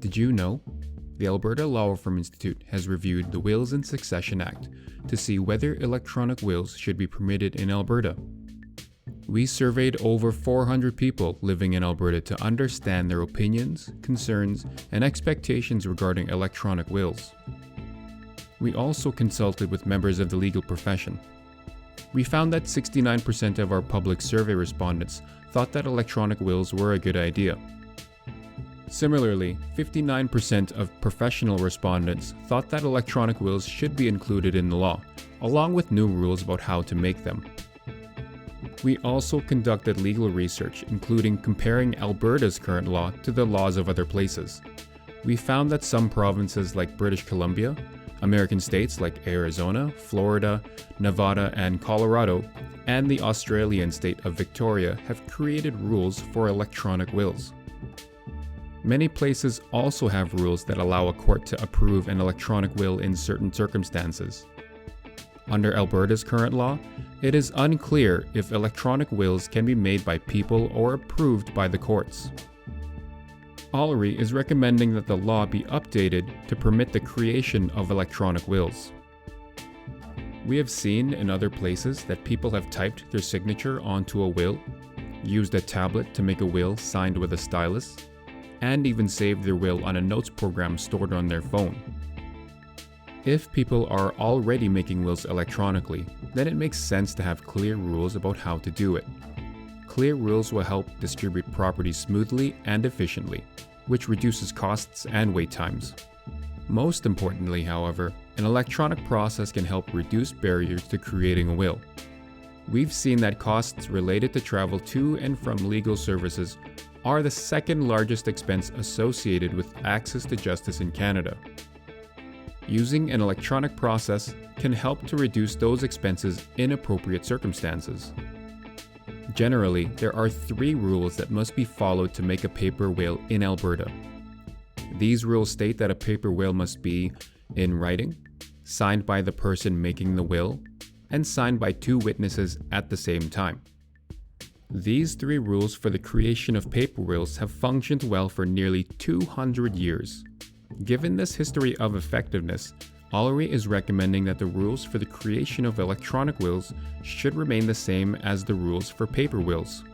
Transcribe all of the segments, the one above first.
Did you know? The Alberta Law Reform Institute has reviewed the Wills and Succession Act to see whether electronic wills should be permitted in Alberta. We surveyed over 400 people living in Alberta to understand their opinions, concerns, and expectations regarding electronic wills. We also consulted with members of the legal profession. We found that 69% of our public survey respondents thought that electronic wills were a good idea. Similarly, 59% of professional respondents thought that electronic wills should be included in the law, along with new rules about how to make them. We also conducted legal research, including comparing Alberta's current law to the laws of other places. We found that some provinces like British Columbia, American states like Arizona, Florida, Nevada, and Colorado, and the Australian state of Victoria have created rules for electronic wills. Many places also have rules that allow a court to approve an electronic will in certain circumstances. Under Alberta's current law, it is unclear if electronic wills can be made by people or approved by the courts. ALRI is recommending that the law be updated to permit the creation of electronic wills. We have seen in other places that people have typed their signature onto a will, used a tablet to make a will signed with a stylus, and even saved their will on a notes program stored on their phone. If people are already making wills electronically, then it makes sense to have clear rules about how to do it. Clear rules will help distribute property smoothly and efficiently, which reduces costs and wait times. Most importantly, however, an electronic process can help reduce barriers to creating a will. We've seen that costs related to travel to and from legal services are the second largest expense associated with access to justice in Canada. Using an electronic process can help to reduce those expenses in appropriate circumstances. Generally, there are 3 rules that must be followed to make a paper will in Alberta. These rules state that a paper will must be in writing, signed by the person making the will, and signed by 2 witnesses at the same time. These 3 rules for the creation of paper wills have functioned well for nearly 200 years. Given this history of effectiveness, ALRI is recommending that the rules for the creation of electronic wills should remain the same as the rules for paper wills.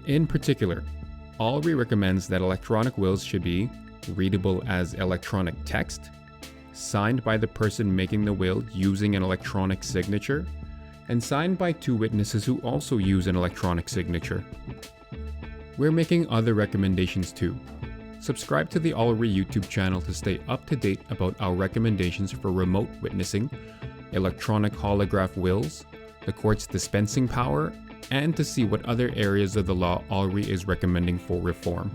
In particular, ALRI recommends that electronic wills should be readable as electronic text, signed by the person making the will using an electronic signature, and signed by 2 witnesses who also use an electronic signature. We're making other recommendations too. Subscribe to the ALRI YouTube channel to stay up to date about our recommendations for remote witnessing, electronic holograph wills, the court's dispensing power, and to see what other areas of the law ALRI is recommending for reform.